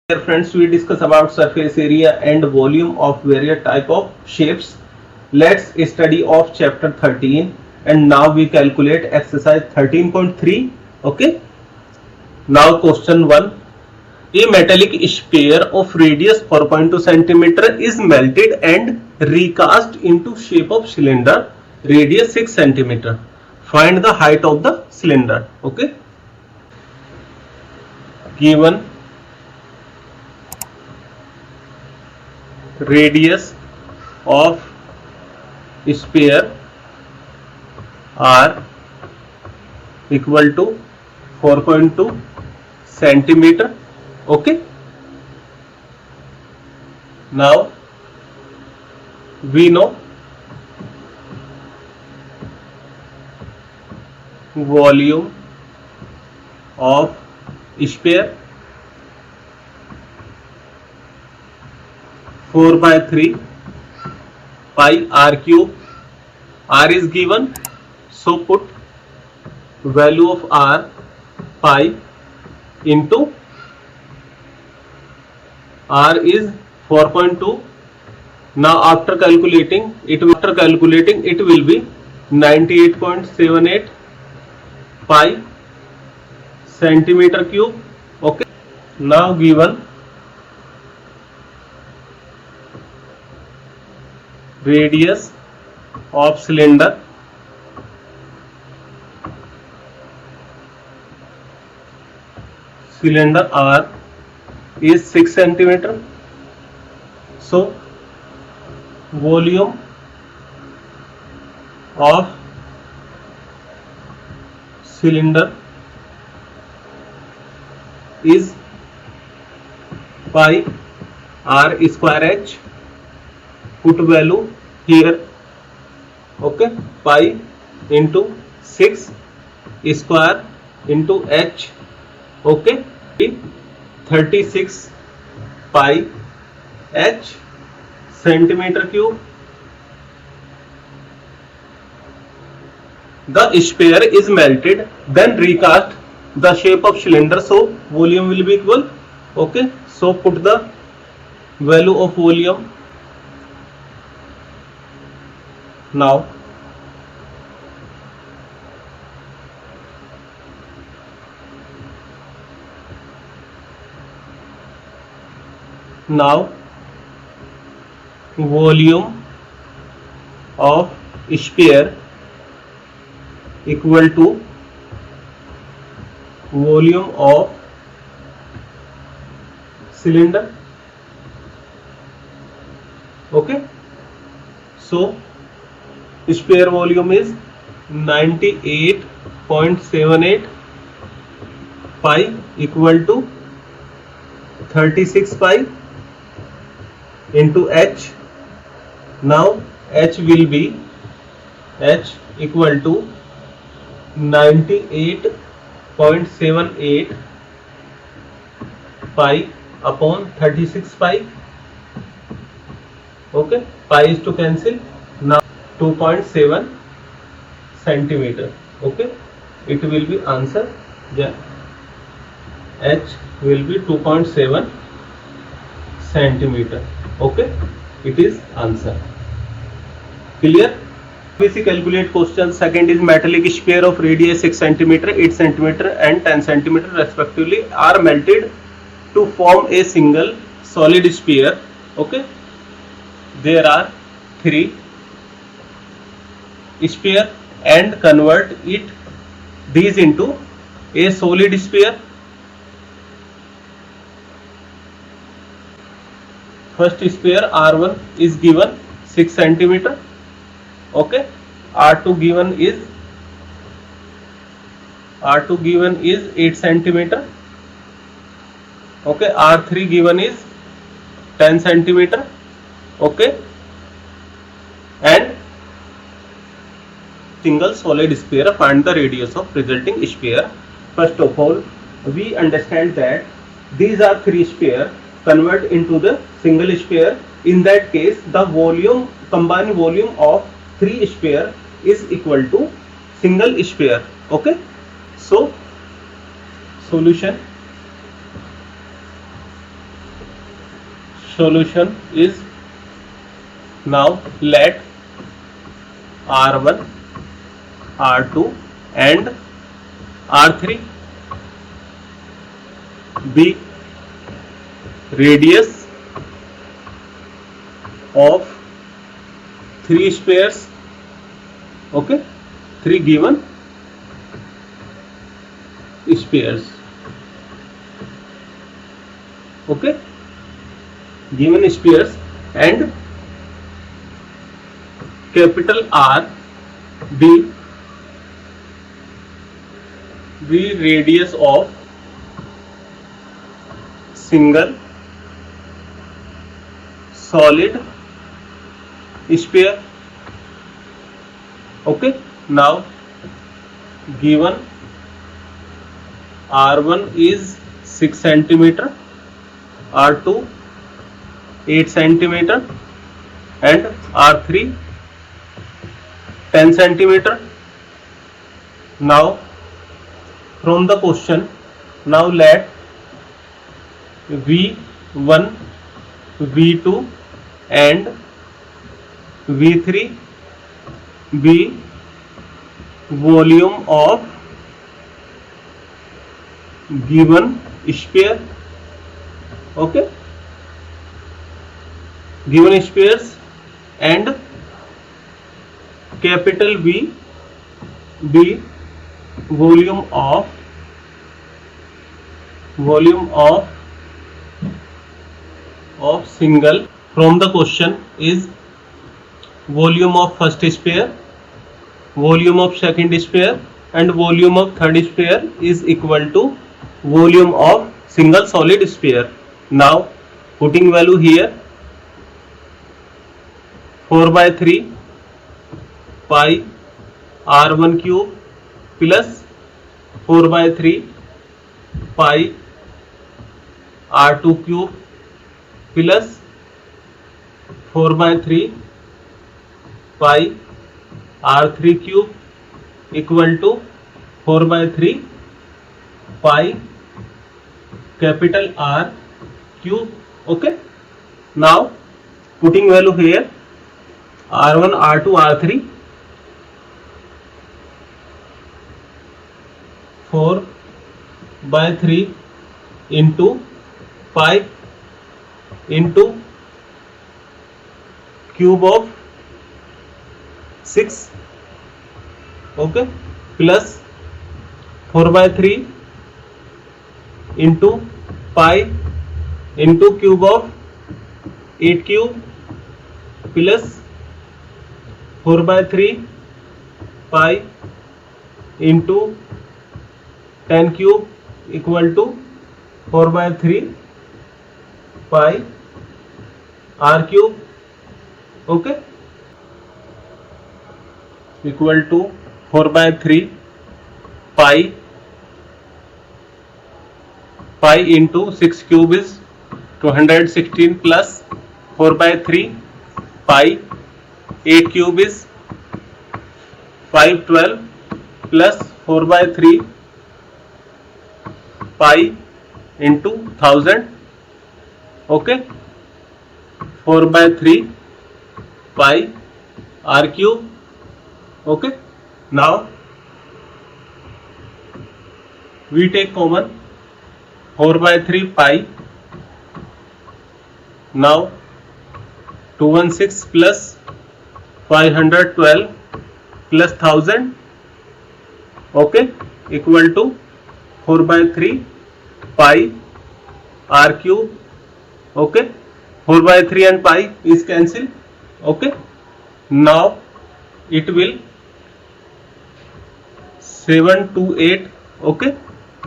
Here friends, we discuss about surface area and volume of various type of shapes. Let's study of chapter 13 and now we calculate exercise 13.3. Okay. Now question 1. A metallic sphere of radius 4.2 centimeter is melted and recast into shape of cylinder radius 6 centimeter. Find the height of the cylinder. Okay. Given radius of sphere are equal to 4.2 centimeter. Okay. Now we know volume of sphere 4/3 pi r cube. R is given, so put value of r pi into r is 4.2. Now after calculating it will be 98.78 pi centimeter cube. Okay. Now given radius of cylinder R is 6 centimeter. So volume of cylinder is pi r square h. Put value here. Okay. Pi into 6 square into h. Okay. 36 pi h centimeter cube. The sphere is melted, then recast the shape of cylinder, so volume will be equal. Okay. So put the value of volume. Now volume of sphere equal to volume of cylinder. Okay. So sphere volume is 98.78 pi equal to 36 pi into h. Now h will be h equal to 98.78 pi upon 36 pi. Okay. Pi is to cancel. Now 2.7 centimeter. Okay. It will be answer. Yeah. H will be 2.7 centimeter. Okay. It is answer. Clear? We see calculate question. Second is metallic sphere of radius 6 centimeter, 8 centimeter and 10 centimeter respectively are melted to form a single solid sphere. Okay. There are 3 sphere and convert these into a solid sphere. First sphere R1 is given 6 centimeter. Okay. R2 given is 8 centimeter. Okay. R3 given is 10 centimeter. Okay. And single solid sphere, find the radius of resulting sphere. First of all, we understand that these are 3 spheres, convert into the single sphere. In that case, the combined volume of 3 sphere is equal to single sphere. Okay. So solution. solution is, now let R1, R2 and R3 be radius of 3 spheres, okay, 3 given spheres, okay, given spheres, and capital R be radius of single solid sphere, okay. Now given R1 is 6 centimeter, R2 8 centimeter and R3 10 centimeter. Now from the question, now let V1, V2 and V3 be volume of given sphere, okay, given spheres, and capital V be volume of single. From the question is volume of first sphere, volume of second sphere and volume of third sphere is equal to volume of single solid sphere. Now putting value here, 4 by 3 pi R1 cube plus 4 by 3 pi R2 cube plus 4 by 3 pi R3 cube equal to 4 by 3 pi capital R cube, okay. Now putting value here, R1, R2, R3, 4 by 3 into pi into cube of 6, okay, plus 4 by 3 into pi into cube of 8 cube plus 4 by 3 pi into 10 cube equal to 4 by 3 pi R cube, okay, equal to 4 by 3 pi into 6 cube is 216 plus 4 by 3 pi 8 cube is 512 plus 4 by 3 pi into 1000, okay, 4 by 3 pi R cube, okay. Now we take common 4 by 3 pi, now 216 plus 512 plus 1000, okay, equal to 4 by 3 pi R cube, okay. 4 by 3 and pi is cancelled, okay. Now it will 728, okay,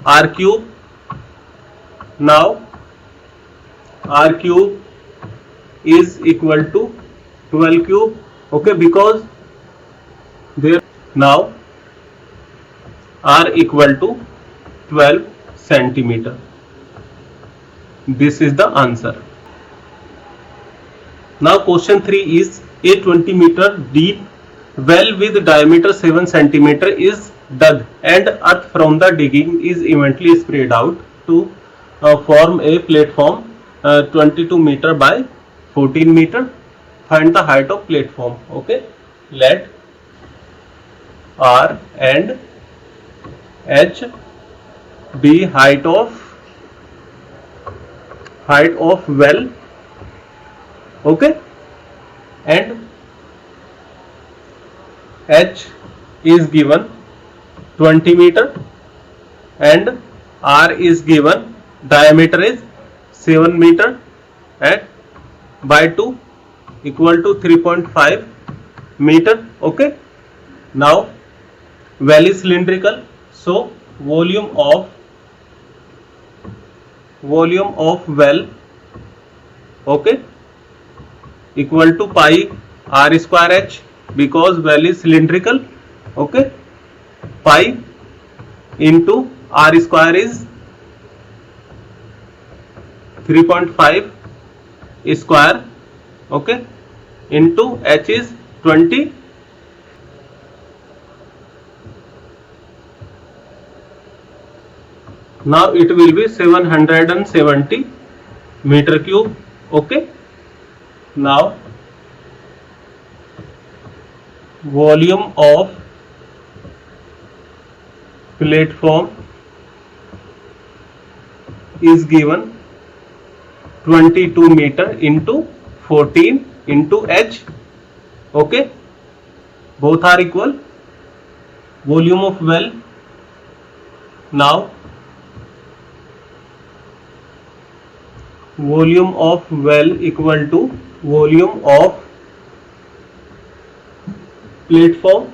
R cube. Now R cube is equal to 12 cube, okay, because there now R equal to 12 centimeter. This is the answer. Now question 3 is a 20 meter deep well with diameter 7 centimeter is dug and earth from the digging is eventually spread out to form a platform 22 meter by 14 meter. Find the height of platform. Okay, let R and H be height of well. Okay, and H is given 20 meter and R is given diameter is 7 meter and by 2 equal to 3.5 meter. Okay, now well is cylindrical, so volume of well, okay, equal to pi r square h, because well is cylindrical. Okay, pi into r square is 3.5 square, okay, into h is 20. Now it will be 770 meter cube. Okay, now volume of platform is given 22 meter into 14 into h. Okay, both are equal. Volume of well, now volume of well equal to volume of platform.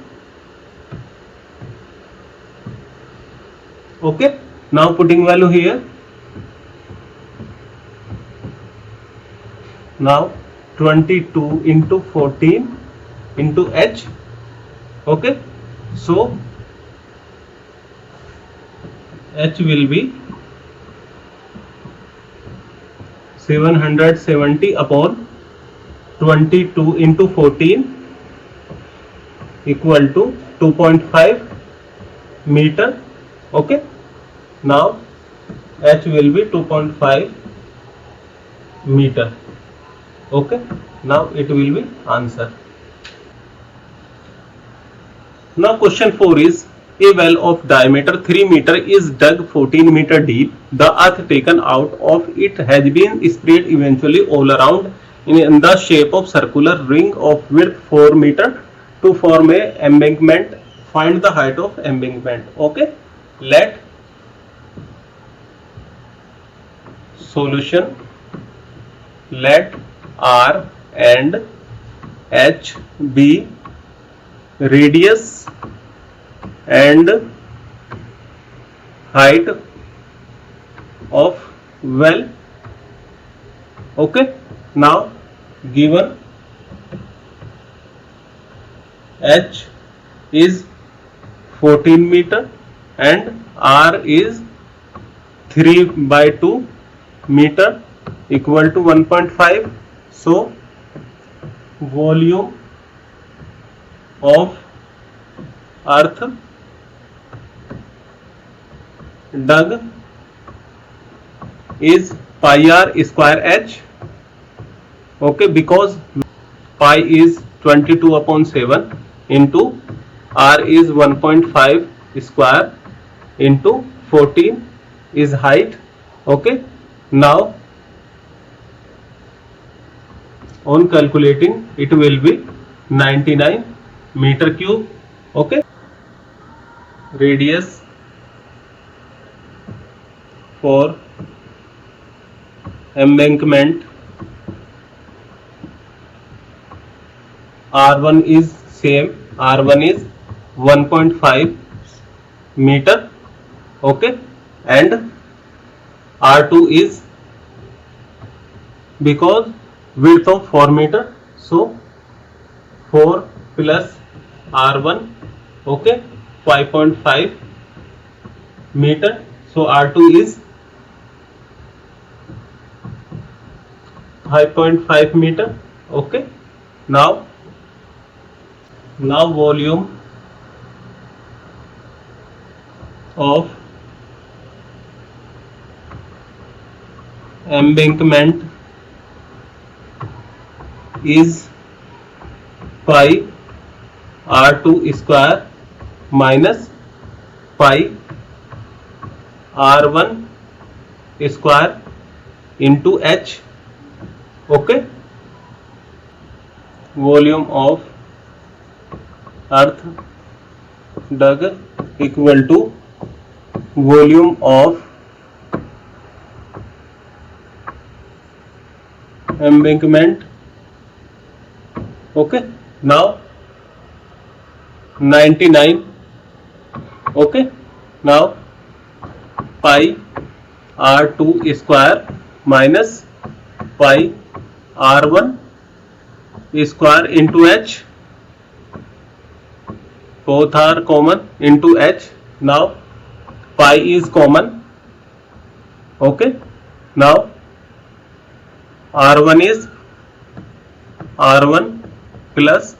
Okay, now putting value here. Now 22 into 14 into h. Okay, so h will be 770 upon 22 into 14 equal to 2.5 meter. Okay, now h will be 2.5 meter. Okay, now it will be answer. Now question 4 is, a well of diameter 3 meter is dug 14 meter deep. The earth taken out of it has been spread eventually all around in the shape of circular ring of width 4 meter to form a embankment. Find the height of embankment. Okay, let solution, let R and H be radius and height of well. Okay, now given H is 14 meter and R is 3 by 2 meter equal to 1.5. So volume of earth dug is pi r square h. Okay, because pi is 22 upon 7 into r is 1.5 square into 14 is height. Okay, now on calculating it will be 99 meter cube. Okay, radius for embankment R1 is same, R1 is 1.5 meter. Okay, and R2 is, because width of 4 meter, so 4 plus R1, okay, 5.5 meter, so R2 is 5.5 meter. Okay, now volume of embankment is pi r2 square minus pi r1 square into h. Okay, volume of earth dug equal to volume of embankment. Okay, now 99. Okay, now pi r2 square minus pi r1 square into h, both are common, into h. Now pi is common. Okay, now r1 is r1 plus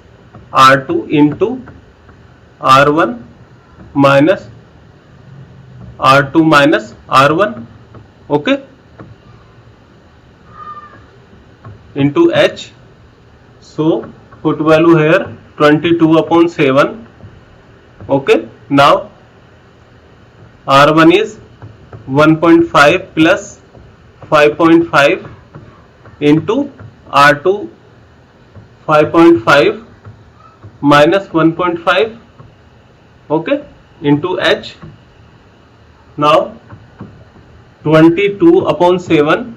r2 into r1 minus r2 minus r1. Okay, into h. So put value here 22/7. Okay, now r1 is 1.5 plus 5.5 into r2 5.5 minus 1.5. Okay, into h. Now 22/7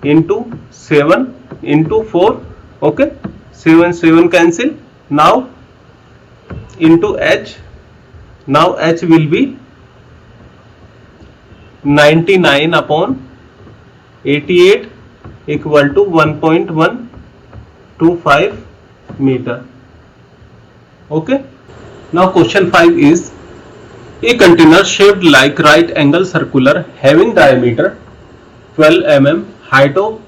into 7 into 4. Okay, 7 cancel. Now into h. Now h will be 99/88 equal to 1.125 meter. Okay, now question 5 is a container shaped like right angle circular having diameter 12 mm, height of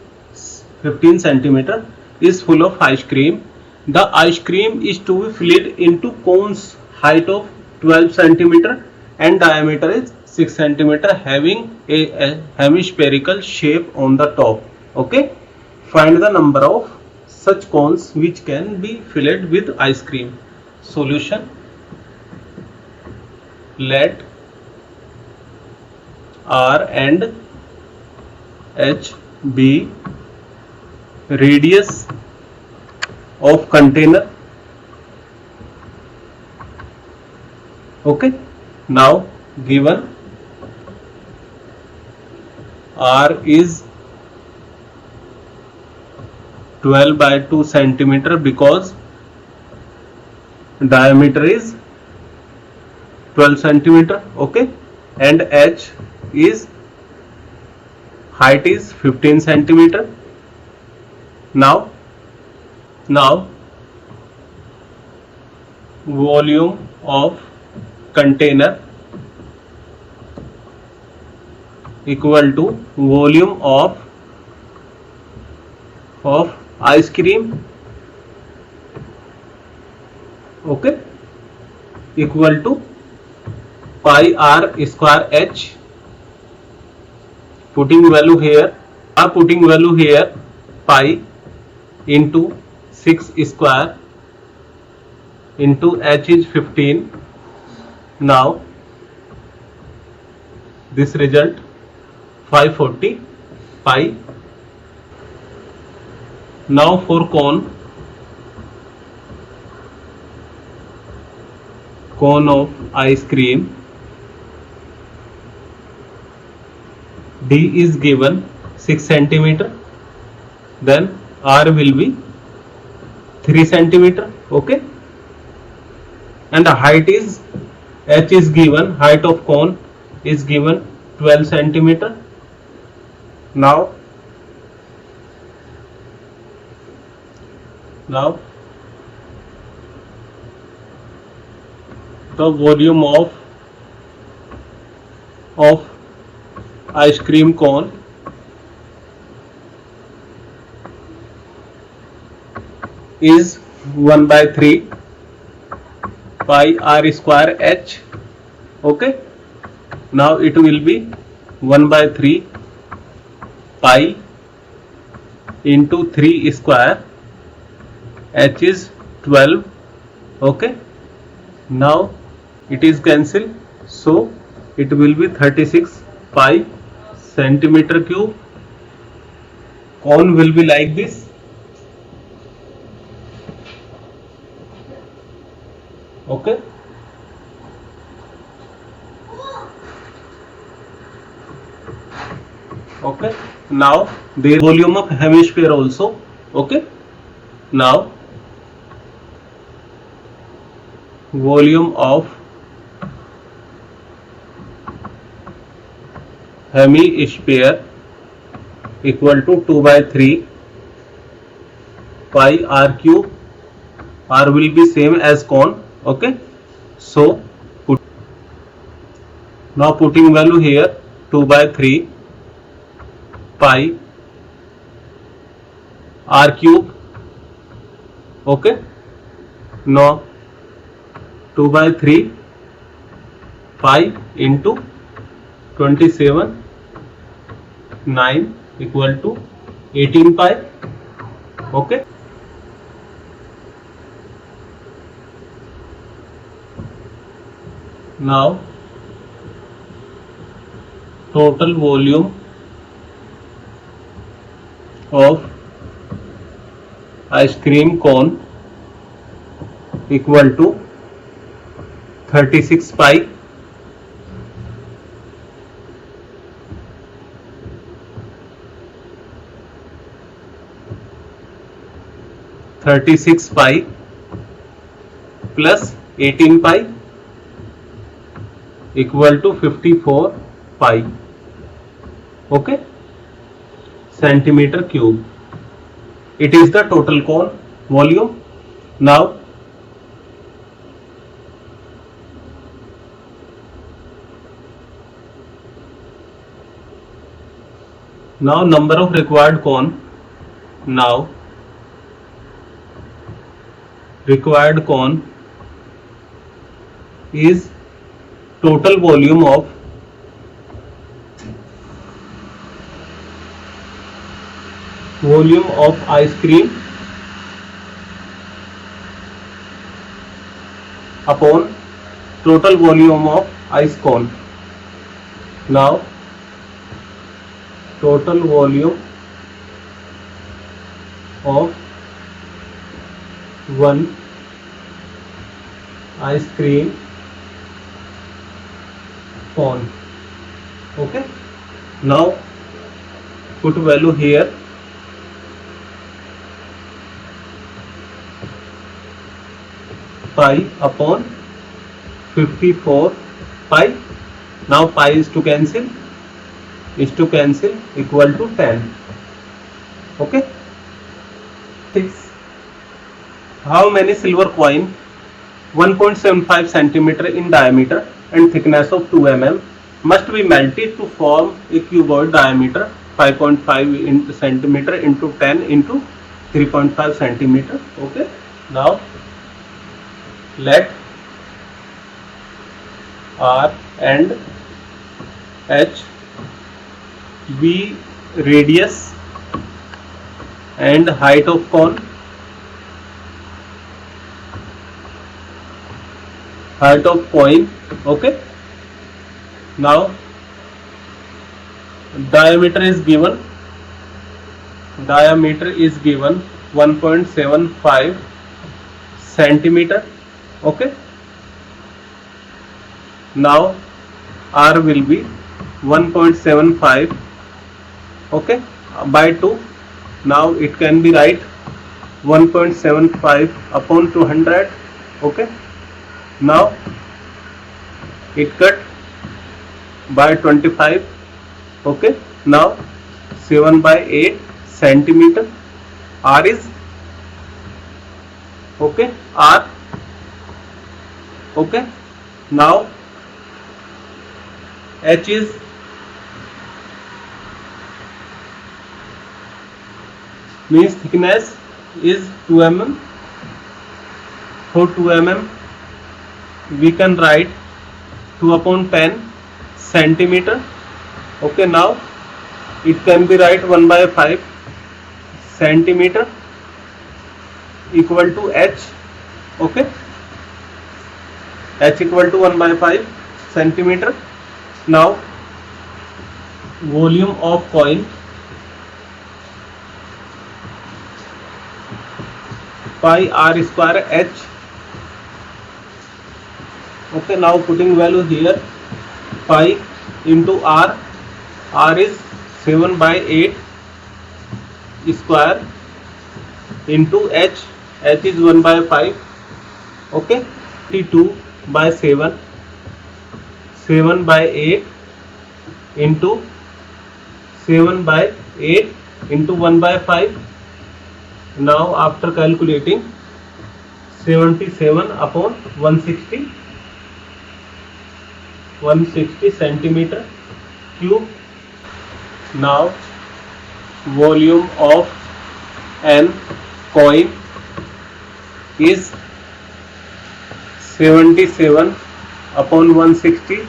15 cm is full of ice cream. The ice cream is to be filled into cones height of 12 cm and diameter is 6 cm having a hemispherical shape on the top. Okay, find the number of such cones which can be filled with ice cream. Solution: let R and H be radius of container. Okay, now given R is 12/2 centimeter because diameter is 12 centimeter. Okay, and H is height is 15 centimeter. Now volume of container equal to volume of ice cream. Okay, equal to pi r square h. Putting value here, pi into 6 square into h is 15. Now this result 540 pi. Now for cone of ice cream, D is given 6 centimeter, then R will be 3 centimeter. Okay, and the height is H is given, height of cone is given 12 centimeter. Now the volume of ice cream cone is 1/3 pi r square h. Okay, now it will be 1/3 pi into 3 square, h is 12. Okay, now it is cancelled, so it will be 36 pi centimeter cube. Cone will be like this. Okay, okay, now there is volume of hemisphere also. Okay, now volume of hemisphere equal to 2 by 3 pi r cube. R will be same as cone. Okay, so now putting value here, 2 by 3 pi r cube. Okay, now 2 by 3 pi into 27 9 equal to 18 pi. Okay, now total volume of ice cream cone equal to 36 pi. Plus 18 pi equal to 54 pi. Okay, centimeter cube. It is the total cone volume. Now number of required cone. Now required cone is total volume of ice cream upon total volume of ice cone. Now total volume of one ice cream cone. Okay, now put value here, pi upon 54 pi. Now pi is to cancel equal to 10. Okay, 6. How many silver coin 1.75 centimeter in diameter and thickness of 2 mm must be melted to form a cuboid diameter 5.5 centimeter into 10 into 3.5 centimeter. Okay, now let R and H be radius and height of cone. Height of coin. Okay, now diameter is given 1.75 centimeter. Okay, now R will be 1.75. Okay, by 2. Now it can be write 1.75 upon 200. Okay, now it cut by 25. Okay, now 7 by 8 centimeter. R is okay, R. Okay, now H is means thickness is 2 mm. For 2 mm we can write 2 upon 10 centimeter. Okay, now it can be write 1 by 5 centimeter equal to h. Okay, h equal to 1 by 5 centimeter. Now volume of coin pi r square h. Okay, now putting value here, pi into r, r is 7 by 8 square into h, h is 1 by 5. Okay, 32 by 7, 7 by 8 into 7 by 8 into 1 by 5. Now after calculating, 77 upon 160 centimeter cube. Now volume of an coin is 77 upon 160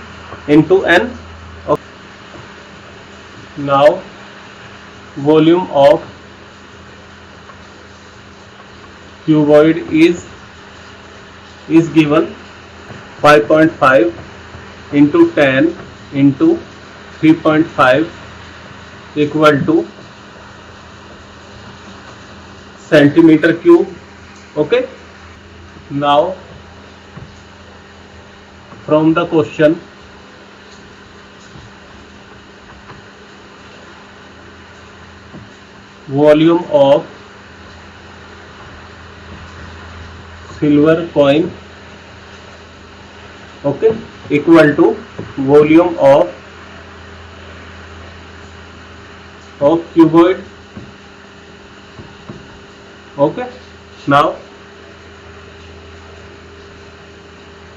into n. Now volume of cuboid is given 5.5 into 10 into 3.5 equal to centimeter cube. Okay, now from the question, volume of silver coin, okay, equal to volume of cuboid. Okay, now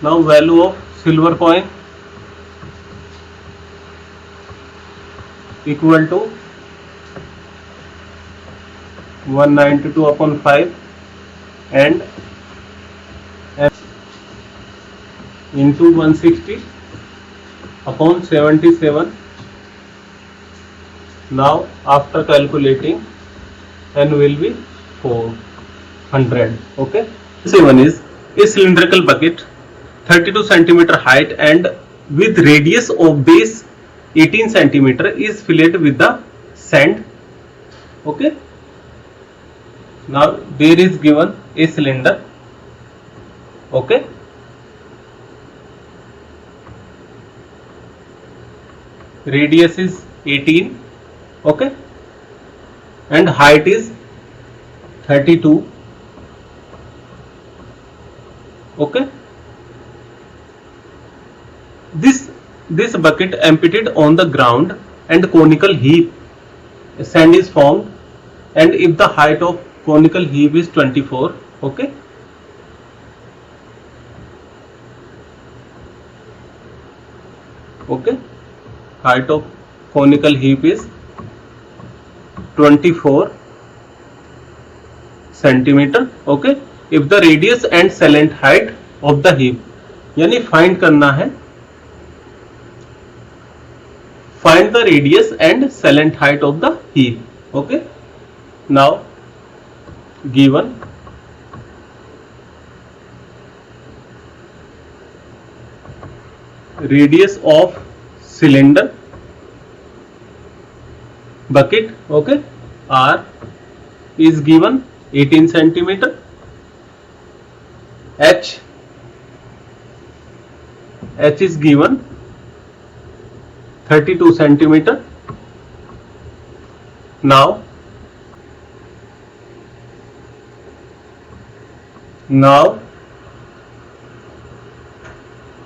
value of silver coin equal to 192 upon 5 and into 160 upon 77. Now after calculating, n will be 400. Okay, 7 is a cylindrical bucket 32 centimeter height and with radius of base 18 centimeter is filled with the sand. Okay, now there is given a cylinder. Okay, radius is 18. Okay, and height is 32. Okay, this bucket emptied on the ground and conical heap sand is formed, and if the height of conical heap is 24. Okay, height of conical heap is 24 centimeter. Okay, if the radius and salient height of the heap, यानी find करना है, find the radius and salient height of the heap. Okay, now given radius of cylinder bucket, okay, r is given 18 centimeter, h is given 32 centimeter. Now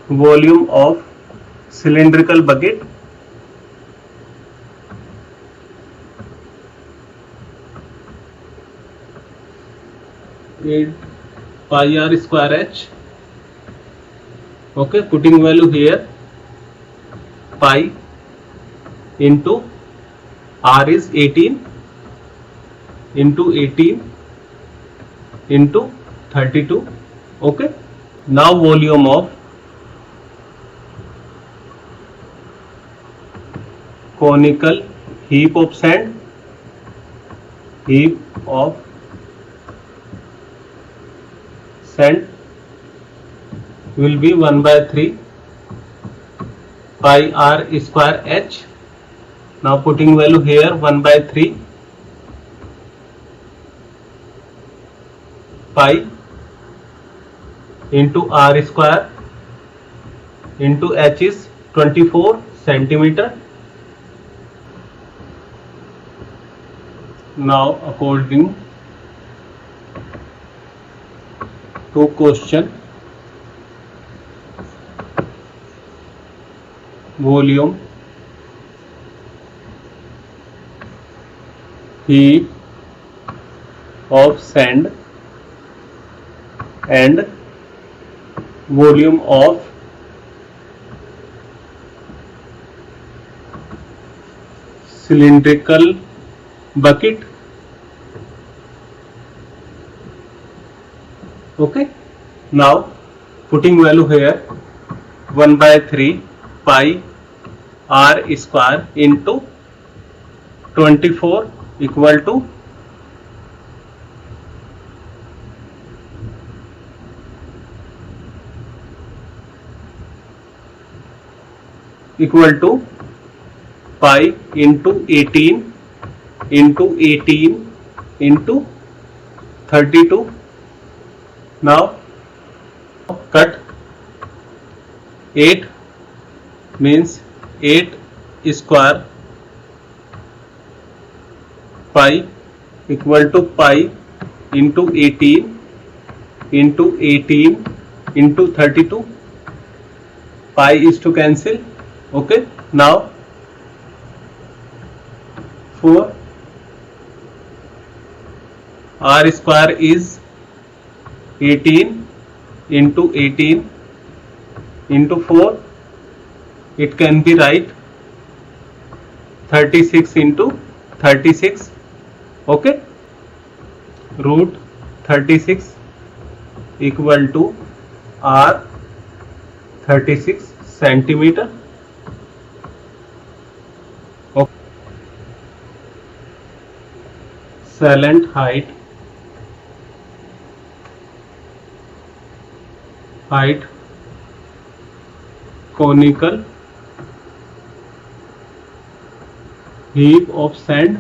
volume of cylindrical bucket pi r square h. Okay, putting value here, pi into r is 18 into 18 into 32. Okay, now volume of conical heap of sand will be 1 by 3 pi r square h. Now putting value here, 1 by 3 pi into r square into h is 24 centimeter. Now according to question, volume, heap of sand and volume of cylindrical bucket. Okay, now putting value here, 1 by 3 pi r square into 24 equal to 5 into 18 into 32. Now cut 8 means 8 square pi equal to pi into 18 into 32. Pi is to cancel. Okay, now for r square is 18 into 4. It can be right 36 into 36. Okay, root 36 equal to r 36 centimeter. Okay. Salient height conical heap of sand.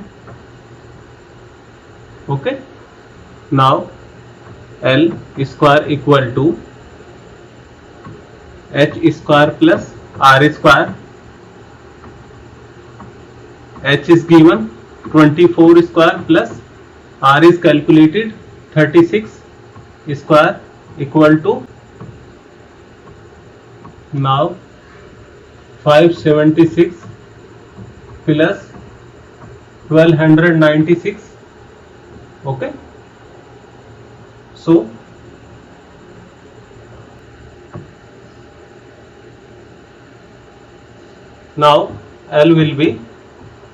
Okay, now L square equal to h square plus r square. H is given 24 square plus r is calculated 36 square equal to, now 576 plus 1296. Okay, so now L will be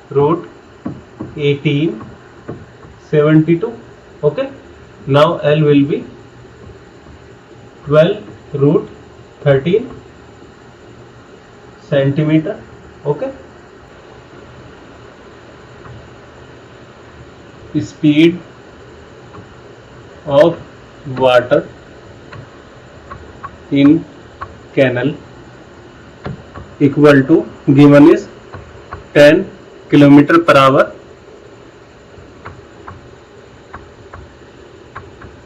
root 1872. Okay, now L will be 12 root 13 centimeter. Okay, speed of water in canal equal to, given is 10 kilometer per hour.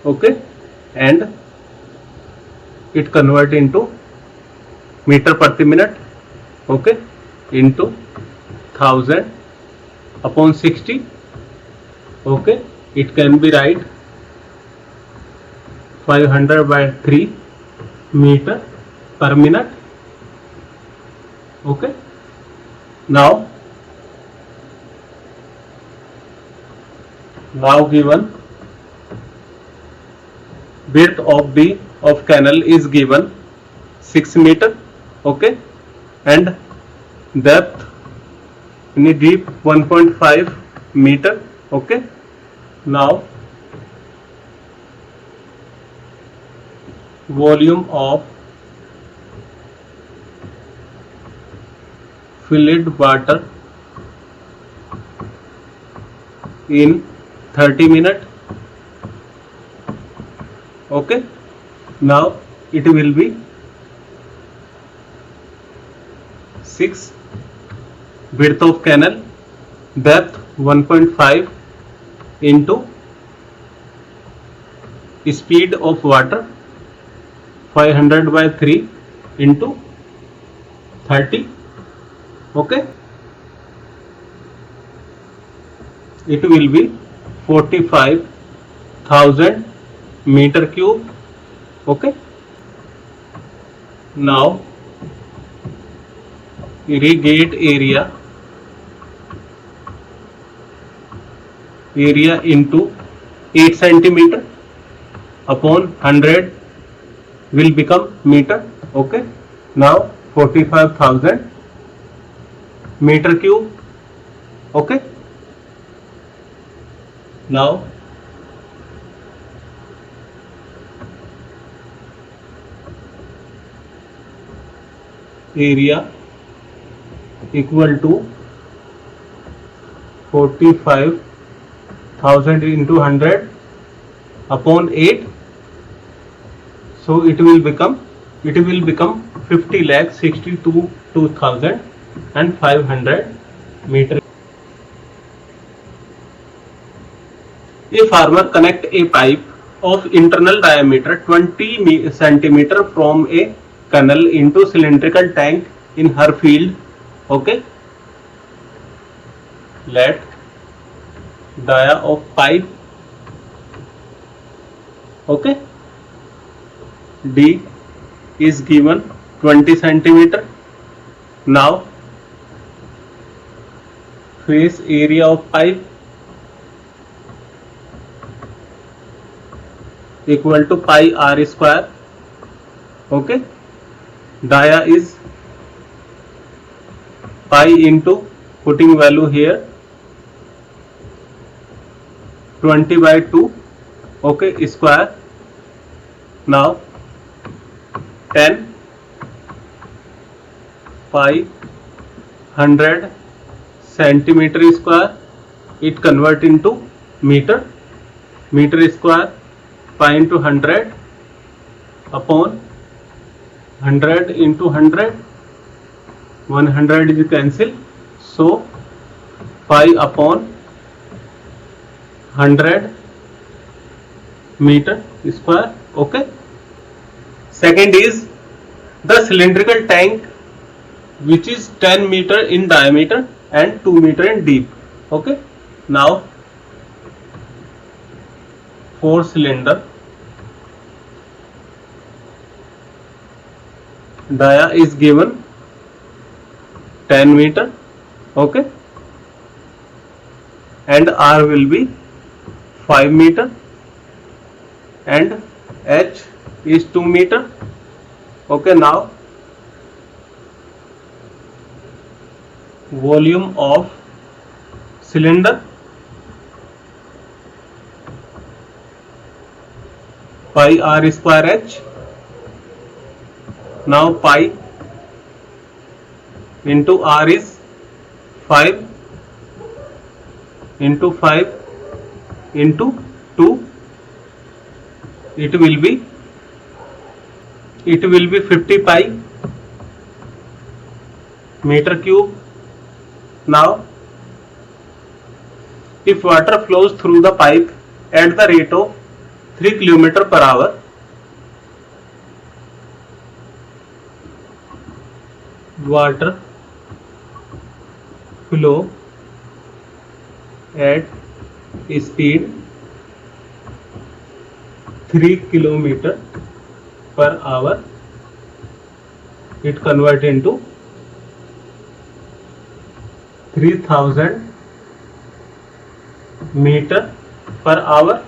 Okay, and it convert into meter per minute. Okay, into 1000 upon 60. Okay, it can be right 500 by 3 meter per minute. Okay, now given width of B of canal is given 6 meter. Okay, and depth in deep 1.5 meter. Okay, now volume of filled water in 30 minutes. Okay, now it will be 6. Width of canal, depth 1.5 into speed of water 500 by 3 into 30. Okay, it will be 45,000 meter cube. Okay, now irrigate area into 8 centimeter upon 100 will become meter. Okay, now 45,000 meter cube. Okay, now area equal to 45,000 into 100 upon 8, so it will become 50,62,500 meter. A farmer connect a pipe of internal diameter 20 centimeter from a canal into cylindrical tank in her field. Okay, let dia of pipe, okay, D is given 20 centimeter. Now face area of pipe equal to pi r square. Okay, dia is pi into, putting value here, 20 by 2. Okay, square. Now 10 pi 100 centimeter square, it convert into meter. Meter square, pi into 100 upon 100 into 100, 100 is cancel, so pi upon 100 meter square. Okay, second is the cylindrical tank which is 10 meter in diameter and 2 meter in deep. Okay, now 4 cylinder, dia is given 10 meter. Okay, and r will be 5 meter and h is 2 meter. Okay, now volume of cylinder, pi r square h. Now pi into r is 5 into 5 into 2, it will be 50 pi meter cube. Now if water flows through the pipe at the rate of 3 km per hour, water flow at speed 3 km per hour, it convert into 3000 meter per hour.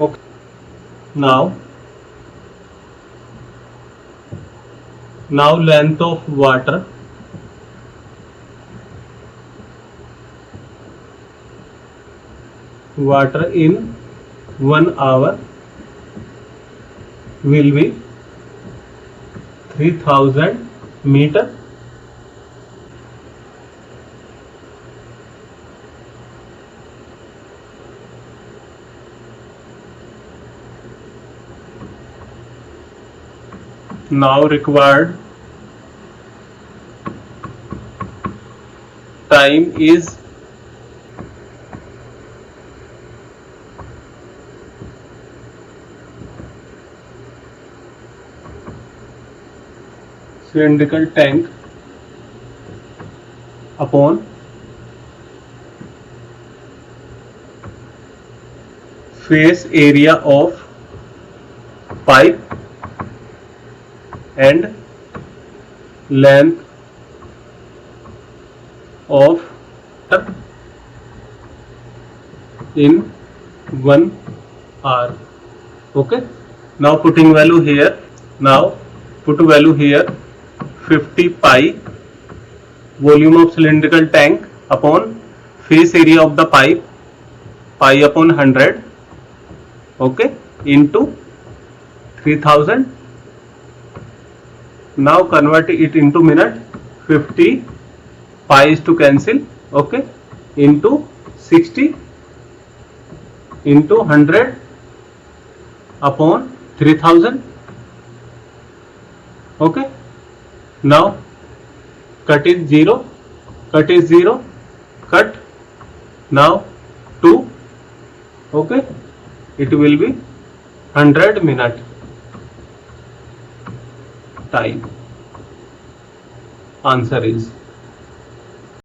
Okay, now length of water in 1 hour will be 3000 meter. now required time is cylindrical tank upon face area of pipe and length of in 1 hour. Okay, now putting value here. Now put value here 50 pi volume of cylindrical tank upon face area of the pipe, pi upon 100, okay, into 3000. Now convert it into minute. 50 pi is to cancel, okay, into 60 into 100 upon 3000. Okay, now cut is 0, cut is 0, cut. Now 2, okay, it will be 100 minute time. Answer is